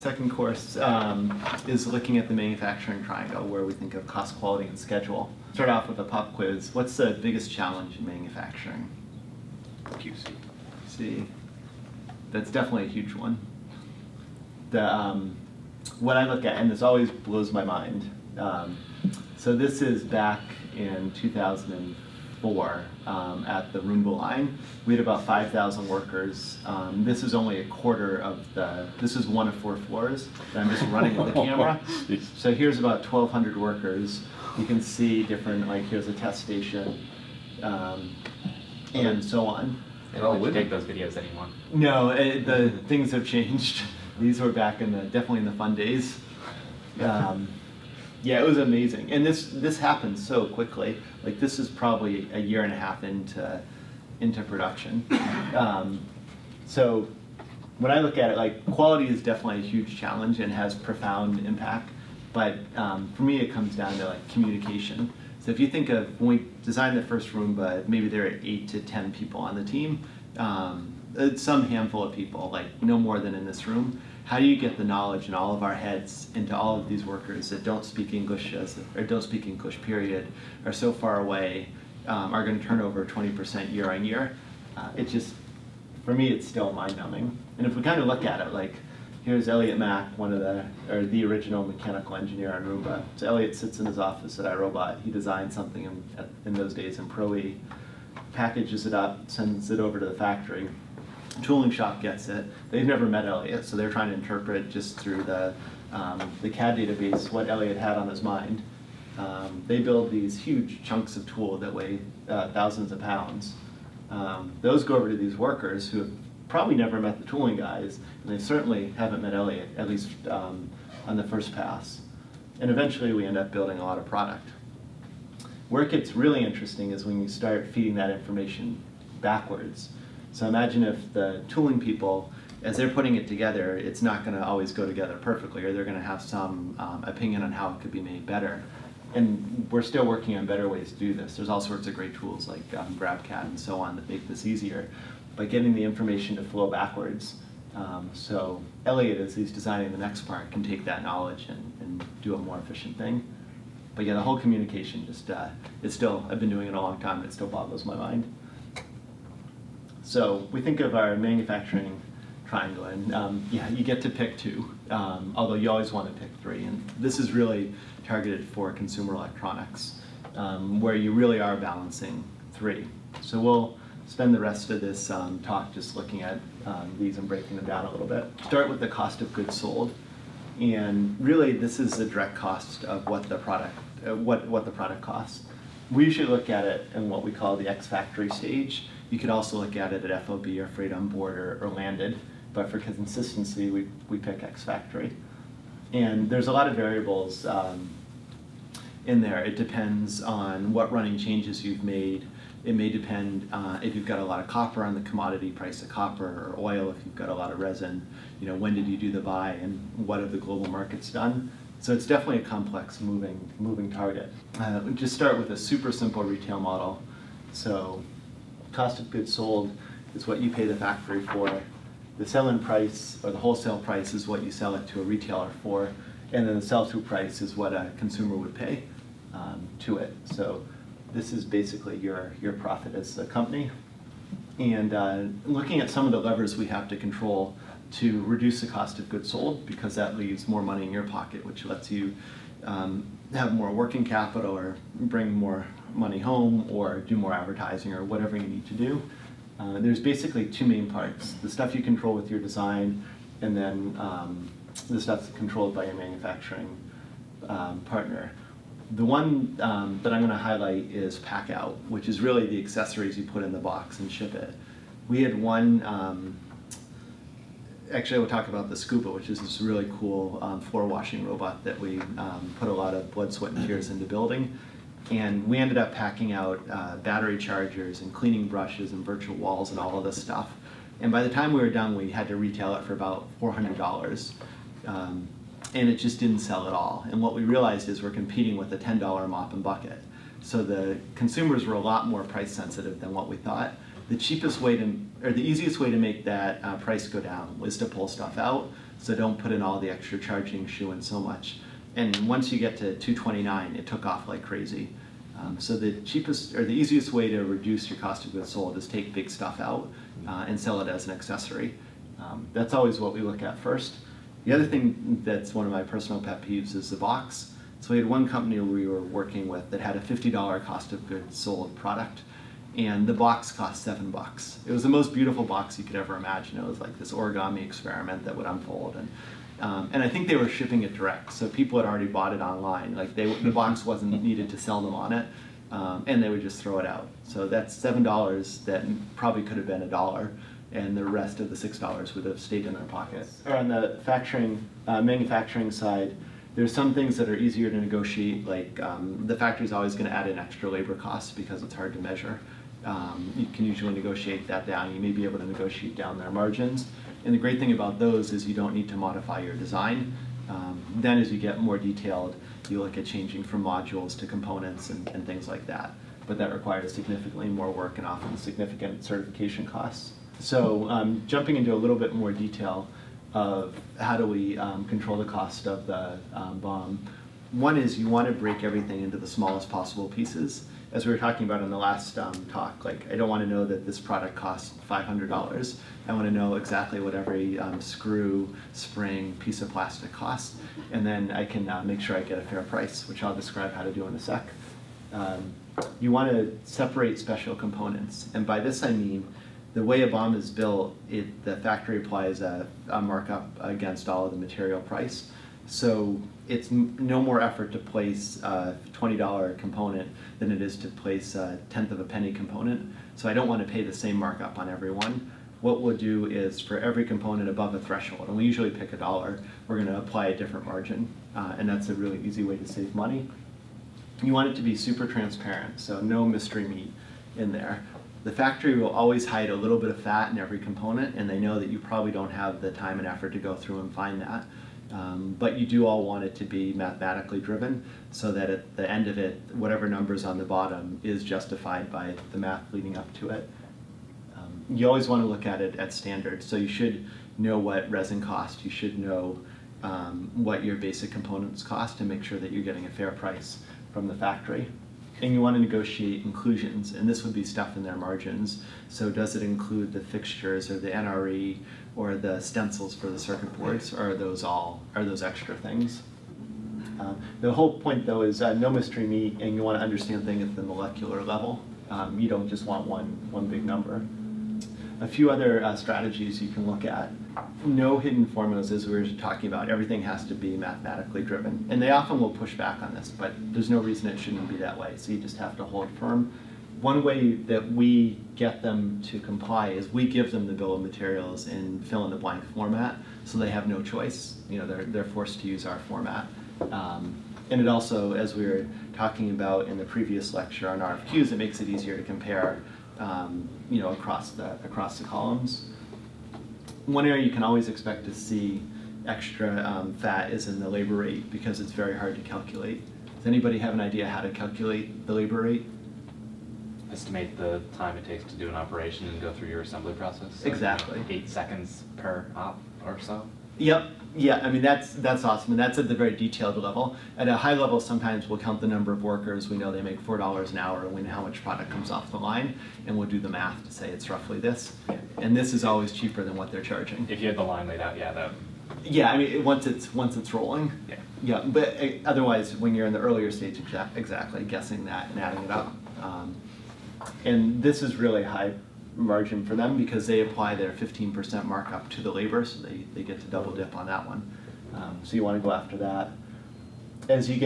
Second course is looking at the manufacturing triangle, where we think of cost, quality, and schedule. Start off with a pop quiz. What's the biggest challenge in manufacturing? QC. See, that's definitely a huge one. What I look at, and this always blows my mind, so this is back in 2004 at the Roomba line. We had about 5,000 workers. This is only a quarter of this is one of 4 floors that I'm just running with the camera. So here's about 1,200 workers. You can see different, like here's a test station, and so on. They don't let you take those videos anymore. No, the things have changed. These were back in definitely in the fun days. Yeah, it was amazing, and this happened so quickly. Like this is probably a year and a half into production. So when I look at it, like quality is definitely a huge challenge and has profound impact. But for me, it comes down to like communication. So if you think of when we designed the first Roomba, maybe there are 8 to 10 people on the team. Some handful of people, like no more than in this room. How do you get the knowledge in all of our heads into all of these workers that don't speak English or don't speak English period, are so far away, are going to turn over 20% year on year? It just, for me, it's still mind-numbing. And if we kind of look at it, like here's Elliot Mack, the original mechanical engineer on Roomba. So Elliot sits in his office at iRobot. He designed something in those days in Pro E, packages it up, sends it over to the factory. Tooling shop gets it. They've never met Elliot, so they're trying to interpret just through the CAD database what Elliot had on his mind. They build these huge chunks of tool that weigh thousands of pounds. Those go over to these workers who have probably never met the tooling guys, and they certainly haven't met Elliot, at least on the first pass. And eventually we end up building a lot of product. Where it gets really interesting is when you start feeding that information backwards. So imagine if the tooling people, as they're putting it together, it's not going to always go together perfectly, or they're going to have some opinion on how it could be made better. And we're still working on better ways to do this. There's all sorts of great tools like GrabCAD and so on that make this easier. By getting the information to flow backwards, so Elliot, as he's designing the next part, can take that knowledge and do a more efficient thing. But yeah, the whole communication just, it's still, I've been doing it a long time, it still boggles my mind. So we think of our manufacturing triangle, and yeah, you get to pick 2, although you always want to pick 3. And this is really targeted for consumer electronics, where you really are balancing 3. So we'll spend the rest of this talk just looking at these and breaking them down a little bit. Start with the cost of goods sold, and really this is the direct cost of what the product costs. We usually look at it in what we call the X-factory stage. You could also look at it at FOB or freight on board or landed, but for consistency, we pick X-factory. And there's a lot of variables in there. It depends on what running changes you've made. It may depend if you've got a lot of copper on the commodity price of copper, or oil if you've got a lot of resin. You know, when did you do the buy, and what have the global markets done? So it's definitely a complex moving target. We'll just start with a super simple retail model. So cost of goods sold is what you pay the factory for. The sell-in price, or the wholesale price, is what you sell it to a retailer for. And then the sell-through price is what a consumer would pay to it. So this is basically your profit as a company. And looking at some of the levers we have to control to reduce the cost of goods sold, because that leaves more money in your pocket, which lets you have more working capital, or bring more money home, or do more advertising, or whatever you need to do. There's basically 2 main parts: the stuff you control with your design, and then the stuff that's controlled by your manufacturing partner. The one that I'm going to highlight is pack out, which is really the accessories you put in the box and ship it. We had one, actually we'll talk about the Scuba, which is this really cool floor washing robot that we put a lot of blood, sweat, and tears into building. And we ended up packing out battery chargers and cleaning brushes and virtual walls and all of this stuff. And by the time we were done, we had to retail it for about $400. And it just didn't sell at all. And what we realized is we're competing with a $10 mop and bucket. So the consumers were a lot more price sensitive than what we thought. The cheapest way to, or the easiest way to make that price go down was to pull stuff out. So don't put in all the extra charging shoe in so much. And once you get to $229, it took off like crazy. So the cheapest or the easiest way to reduce your cost of goods sold is take big stuff out and sell it as an accessory. That's always what we look at first. The other thing that's one of my personal pet peeves is the box. So we had one company we were working with that had a $50 cost of goods sold product, and the box cost $7. It was the most beautiful box you could ever imagine. It was like this origami experiment that would unfold. And I think they were shipping it direct, so people had already bought it online. Like the box wasn't needed to sell them on it, and they would just throw it out. So that's $7 that probably could have been $1, and the rest of the $6 would have stayed in their pocket. Or on the manufacturing side, there's some things that are easier to negotiate, like the factory's always going to add in extra labor costs because it's hard to measure. You can usually negotiate that down. You may be able to negotiate down their margins. And the great thing about those is you don't need to modify your design. Then as you get more detailed, you look at changing from modules to components and things like that. But that requires significantly more work and often significant certification costs. So jumping into a little bit more detail of how do we control the cost of the BOM. One is you want to break everything into the smallest possible pieces. As we were talking about in the last talk, like I don't want to know that this product costs $500. I want to know exactly what every screw, spring, piece of plastic costs, and then I can make sure I get a fair price, which I'll describe how to do in a sec. You want to separate special components, and by this I mean the way a BOM is built, the factory applies a markup against all of the material price. So it's no more effort to place a $20 component than it is to place a tenth of a penny component. So I don't want to pay the same markup on every one. What we'll do is for every component above a threshold, and we usually pick $1, we're going to apply a different margin. And that's a really easy way to save money. You want it to be super transparent, so no mystery meat in there. The factory will always hide a little bit of fat in every component, and they know that you probably don't have the time and effort to go through and find that. But you do all want it to be mathematically driven so that at the end of it, whatever number's on the bottom is justified by the math leading up to it. You always want to look at it at standard. So you should know what resin costs. You should know what your basic components cost to make sure that you're getting a fair price from the factory. And you want to negotiate inclusions, and this would be stuff in their margins. So does it include the fixtures or the NRE or the stencils for the circuit boards, or are those extra things? The whole point though is no mystery meat, and you want to understand things at the molecular level. You don't just want one big number. A few other strategies you can look at. No hidden formulas, as we were talking about. Everything has to be mathematically driven. And they often will push back on this, but there's no reason it shouldn't be that way. So you just have to hold firm. One way that we get them to comply is we give them the bill of materials in fill-in-the-blank format, so they have no choice. You know, they're forced to use our format. And it also, as we were talking about in the previous lecture on RFQs, it makes it easier to compare you know, across the columns. One area you can always expect to see extra fat is in the labor rate, because it's very hard to calculate. Does anybody have an idea how to calculate the labor rate? Estimate the time it takes to do an operation and go through your assembly process. So, Exactly. 8 seconds per op or so. Yep. Yeah, I mean, that's awesome, and that's at the very detailed level. At a high level, sometimes we'll count the number of workers. We know they make $4 an hour, and we know how much product comes off the line, and we'll do the math to say it's roughly this. Yeah. And this is always cheaper than what they're charging. If you had the line laid out, yeah, that. Yeah, I mean, once it's rolling. Yeah. Yeah, but otherwise, when you're in the earlier stage, exactly, guessing that and adding it up. And this is really high margin for them because they apply their 15% markup to the labor, so they get to double dip on that one. So you want to go after that. As you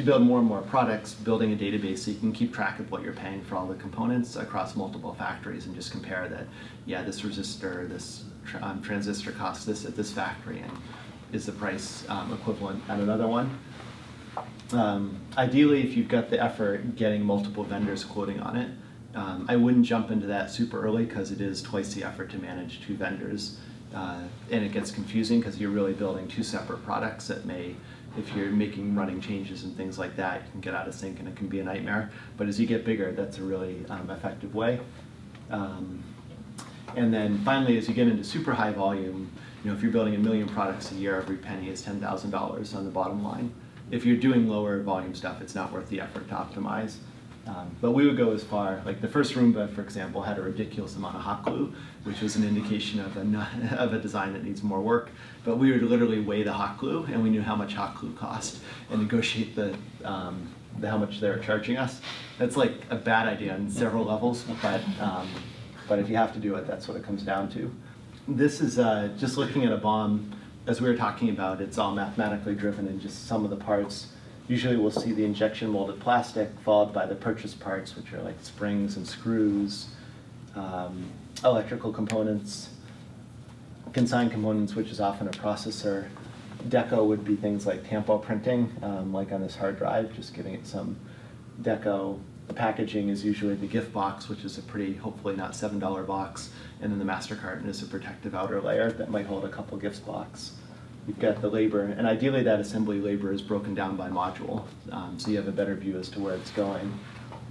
build more and more products, building a database so you can keep track of what you're paying for all the components across multiple factories and just compare that, yeah, this resistor, this transistor costs this at this factory, and is the price equivalent at another one. Ideally, if you've got the effort, getting multiple vendors quoting on it. I wouldn't jump into that super early because it is twice the effort to manage 2 vendors. And it gets confusing because you're really building 2 separate products that may, if you're making running changes and things like that, you can get out of sync and it can be a nightmare. But as you get bigger, that's a really effective way. And then finally, as you get into super high volume, if you're building 1 million products a year, every penny is $10,000 on the bottom line. If you're doing lower volume stuff, it's not worth the effort to optimize. But we would go as far, like the first Roomba, for example, had a ridiculous amount of hot glue, which was an indication of of a design that needs more work. But we would literally weigh the hot glue, and we knew how much hot glue cost, and negotiate how much they were charging us. That's like a bad idea on several levels, but if you have to do it, that's what it comes down to. This is just looking at a BOM. As we were talking about, it's all mathematically driven in just some of the parts. Usually we'll see the injection molded plastic followed by the purchase parts, which are like springs and screws, electrical components, consigned components, which is often a processor. Deco would be things like tampo printing, like on this hard drive, just giving it some deco. The packaging is usually the gift box, which is a pretty, hopefully not $7 box, and then the master carton is a protective outer layer that might hold a couple gift box. You've got the labor, and ideally that assembly labor is broken down by module, so you have a better view as to where it's going.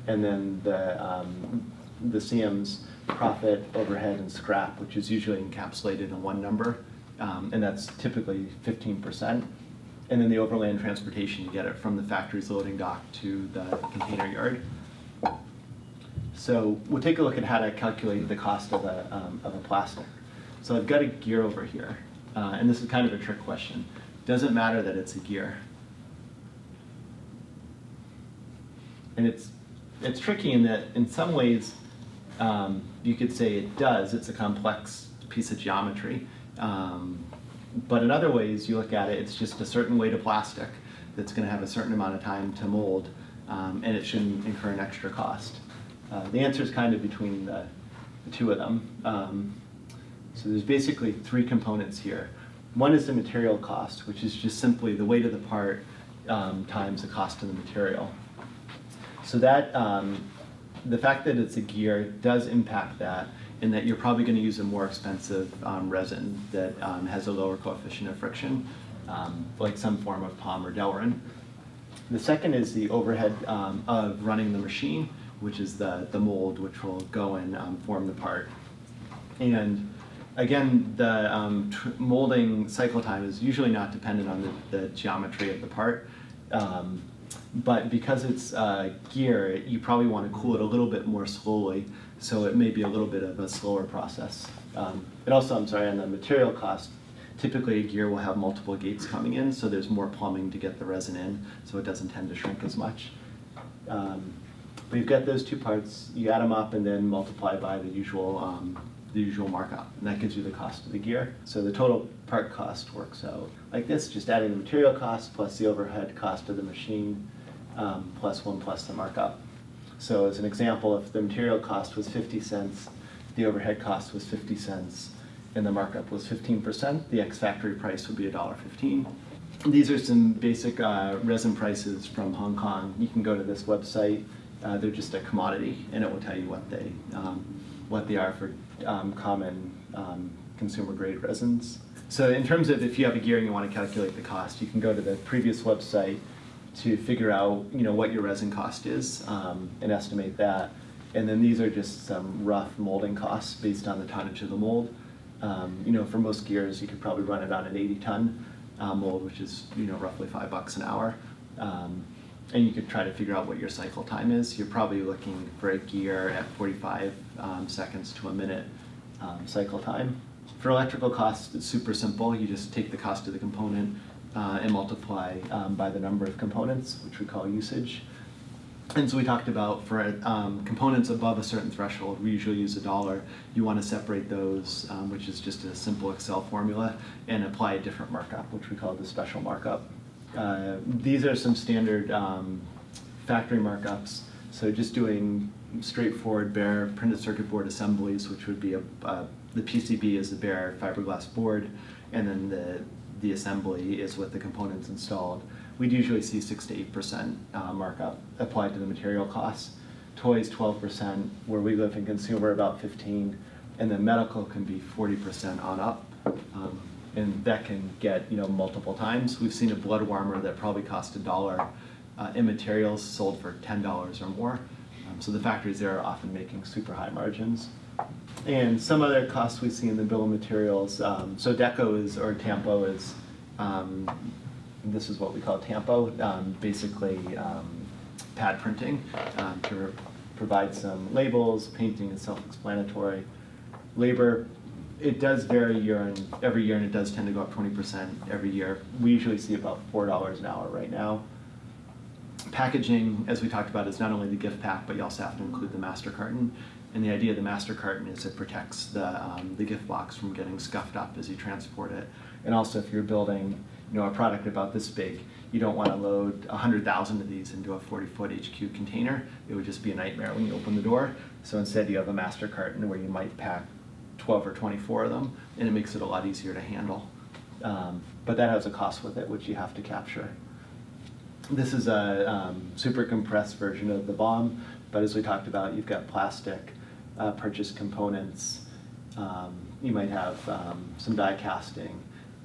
And then the CM's profit, overhead, and scrap, which is usually encapsulated in one number, and that's typically 15%. And then the overland transportation, you get it from the factory's loading dock to the container yard. So we'll take a look at how to calculate the cost of a plastic. So I've got a gear over here, and this is kind of a trick question. Does it matter that it's a gear? And it's tricky in that in some ways you could say it does. It's a complex piece of geometry. But in other ways, you look at it, it's just a certain weight of plastic that's going to have a certain amount of time to mold, and it shouldn't incur an extra cost. The answer is kind of between the two of them. So there's basically three components here. One is the material cost, which is just simply the weight of the part times the cost of the material. So that the fact that it's a gear does impact that, in that you're probably going to use a more expensive resin that has a lower coefficient of friction, like some form of POM or Delrin. The second is the overhead of running the machine, which is the mold, which will go and form the part. And again, the molding cycle time is usually not dependent on the geometry of the part. But because it's gear, you probably want to cool it a little bit more slowly, so it may be a little bit of a slower process. And also, I'm sorry, on the material cost, typically a gear will have multiple gates coming in, so there's more plumbing to get the resin in, so it doesn't tend to shrink as much. But you've got those two parts, you add them up and then multiply by the usual markup, and that gives you the cost of the gear. So the total part cost works out like this, just adding the material cost plus the overhead cost of the machine, plus the markup. So as an example, if the material cost was 50 cents, the overhead cost was 50 cents, and the markup was 15%, the ex-factory price would be $1.15. These are some basic resin prices from Hong Kong. You can go to this website. They're just a commodity, and it will tell you what they are for common consumer-grade resins. So in terms of if you have a gear and you want to calculate the cost, you can go to the previous website to figure out what your resin cost is and estimate that. And then these are just some rough molding costs based on the tonnage of the mold. For most gears, you could probably run it on an 80-ton mold, which is roughly $5 an hour. And you could try to figure out what your cycle time is. You're probably looking for a gear at 45 seconds to a minute cycle time. For electrical costs, it's super simple. You just take the cost of the component and multiply by the number of components, which we call usage. And so we talked about for components above a certain threshold, we usually use $1. You want to separate those, which is just a simple Excel formula, and apply a different markup, which we call the special markup. These are some standard factory markups. So just doing straightforward bare printed circuit board assemblies, which would be the PCB is the bare fiberglass board, and then the assembly is with the components installed. We'd usually see 6 to 8% markup applied to the material costs. Toys 12%, where we live in consumer about 15%, and then medical can be 40% on up. And that can get multiple times. We've seen a blood warmer that probably cost $1 in materials sold for $10 or more. So the factories there are often making super high margins. And some other costs we see in the bill of materials. So deco is, or tampo is, this is what we call tampo, basically pad printing to provide some labels. Painting is self-explanatory. Labor, it does vary every year, and it does tend to go up 20% every year. We usually see about $4 an hour right now. Packaging, as we talked about, is not only the gift pack, but you also have to include the master carton. And the idea of the master carton is it protects the gift box from getting scuffed up as you transport it. And also, if you're building, a product about this big, you don't want to load 100,000 of these into a 40-foot HQ container. It would just be a nightmare when you open the door. So instead, you have a master carton where you might pack 12 or 24 of them, and it makes it a lot easier to handle. But that has a cost with it, which you have to capture. This is a super compressed version of the BOM, but as we talked about, you've got plastic, purchased components. You might have some die casting,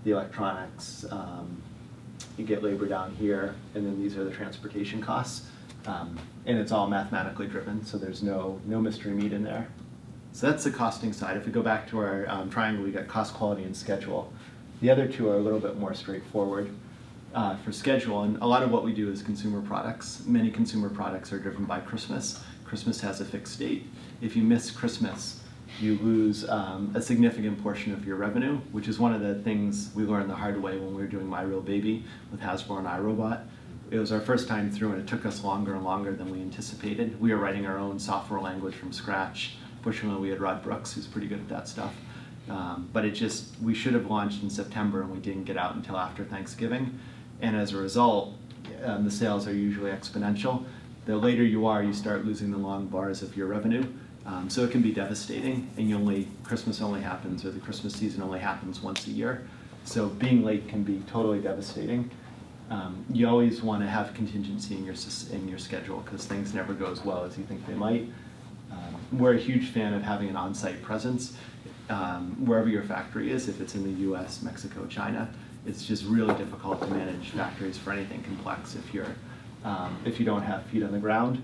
the electronics. You get labor down here, and then these are the transportation costs. And it's all mathematically driven, so there's no mystery meat in there. So that's the costing side. If we go back to our triangle, we got cost, quality, and schedule. The other two are a little bit more straightforward. For schedule, and a lot of what we do is consumer products. Many consumer products are driven by Christmas. Christmas has a fixed date. If you miss Christmas, you lose a significant portion of your revenue, which is one of the things we learned the hard way when we were doing My Real Baby with Hasbro and iRobot. It was our first time through, and it took us longer and longer than we anticipated. We were writing our own software language from scratch. Fortunately, we had Rod Brooks, who's pretty good at that stuff. But we should have launched in September, and we didn't get out until after Thanksgiving. And as a result, the sales are usually exponential. The later you are, you start losing the long bars of your revenue. So it can be devastating, and Christmas only happens, or the Christmas season only happens once a year. So being late can be totally devastating. You always want to have contingency in your schedule, because things never go as well as you think they might. We're a huge fan of having an on-site presence wherever your factory is, if it's in the US, Mexico, China. It's just really difficult to manage factories for anything complex if you don't have feet on the ground.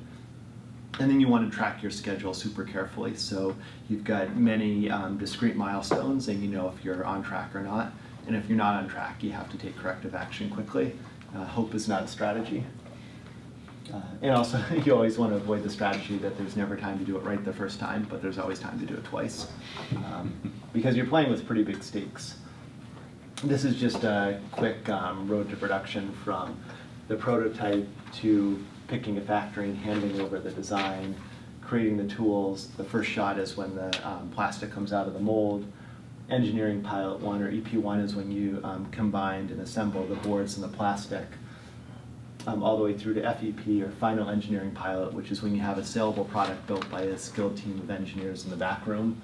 And then you want to track your schedule super carefully. So you've got many discrete milestones, and you know if you're on track or not. And if you're not on track, you have to take corrective action quickly. Hope is not a strategy. And also, you always want to avoid the strategy that there's never time to do it right the first time, but there's always time to do it twice. Because you're playing with pretty big stakes. This is just a quick road to production from the prototype to picking a factory and handing over the design, creating the tools. The first shot is when the plastic comes out of the mold. Engineering pilot 1, or EP1, is when you combined and assemble the boards and the plastic, all the way through to FEP, or final engineering pilot, which is when you have a saleable product built by a skilled team of engineers in the back room.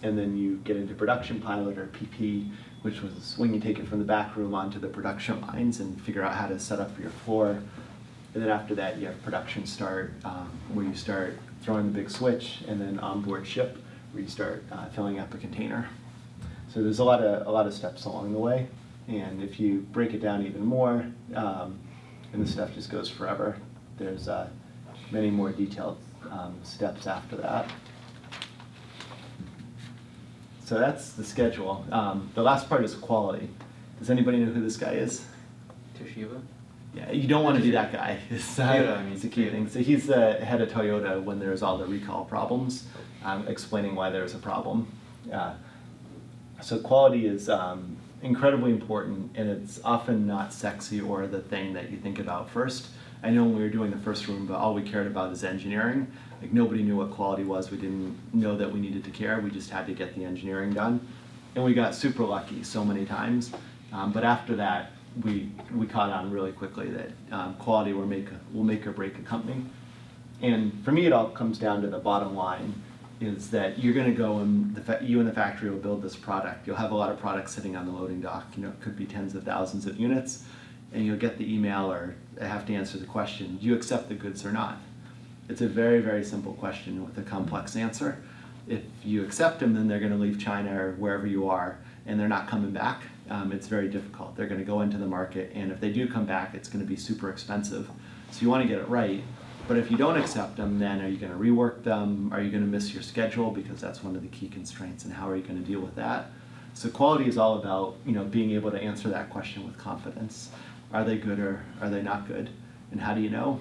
And then you get into production pilot, or PP, which was when you take it from the back room onto the production lines and figure out how to set up your floor. And then after that, you have production start, where you start throwing the big switch, and then onboard ship, where you start filling up a container. So there's a lot of steps along the way. And if you break it down even more, and the stuff just goes forever, there's many more detailed steps after that. So that's the schedule. The last part is quality. Does anybody know who this guy is? Toshiba? Yeah, you don't want to be that guy. It's a key thing. So he's the head of Toyota when there's all the recall problems, explaining why there's a problem. So quality is incredibly important, and it's often not sexy or the thing that you think about first. I know when we were doing the first Roomba, all we cared about is engineering. Like, nobody knew what quality was. We didn't know that we needed to care. We just had to get the engineering done. And we got super lucky so many times. But after that, we caught on really quickly that quality will make or break a company. And for me, it all comes down to the bottom line, is that you're going to go and you and the factory will build this product. You'll have a lot of products sitting on the loading dock. It could be tens of thousands of units. And you'll get the email, or have to answer the question, do you accept the goods or not? It's a very, very simple question with a complex answer. If you accept them, then they're going to leave China or wherever you are, and they're not coming back. It's very difficult. They're going to go into the market, and if they do come back, it's going to be super expensive. So you want to get it right. But if you don't accept them, then are you going to rework them? Are you going to miss your schedule? Because that's one of the key constraints, and how are you going to deal with that? So quality is all about, being able to answer that question with confidence. Are they good or are they not good? And how do you know?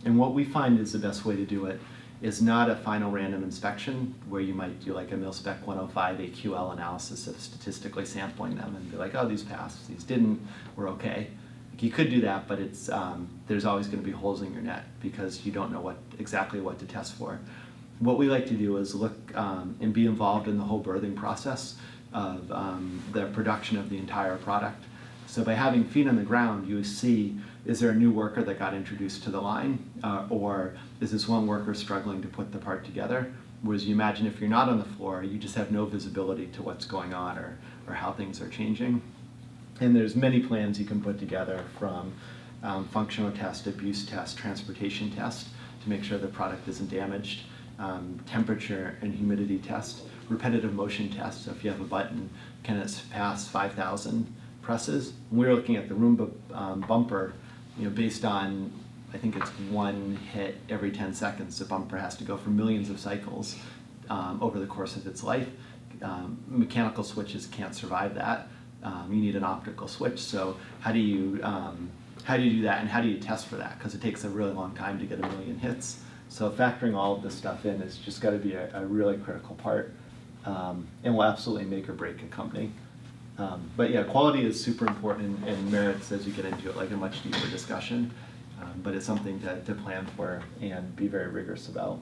And what we find is the best way to do it is not a final random inspection where you might do like a mil-spec 105 AQL analysis of statistically sampling them and be like, oh, these passed, these didn't, we're okay. You could do that, but it's there's always going to be holes in your net because you don't know exactly what to test for. What we like to do is look and be involved in the whole birthing process of the production of the entire product. So by having feet on the ground, you see, is there a new worker that got introduced to the line, or is this one worker struggling to put the part together? Whereas you imagine if you're not on the floor, you just have no visibility to what's going on or how things are changing. And there's many plans you can put together, from functional test, abuse test, transportation test, to make sure the product isn't damaged, temperature and humidity test, repetitive motion test. So if you have a button, can it pass 5,000 presses? And we're looking at the Roomba bumper, based on, I think it's one hit every 10 seconds. The bumper has to go for millions of cycles over the course of its life. Mechanical switches can't survive that. You need an optical switch. So how do you do that, and how do you test for that? Because it takes a really long time to get a million hits. So factoring all of this stuff in is just got to be a really critical part, and will absolutely make or break a company. But yeah, quality is super important and merits, as you get into it, like a much deeper discussion. But it's something to plan for and be very rigorous about.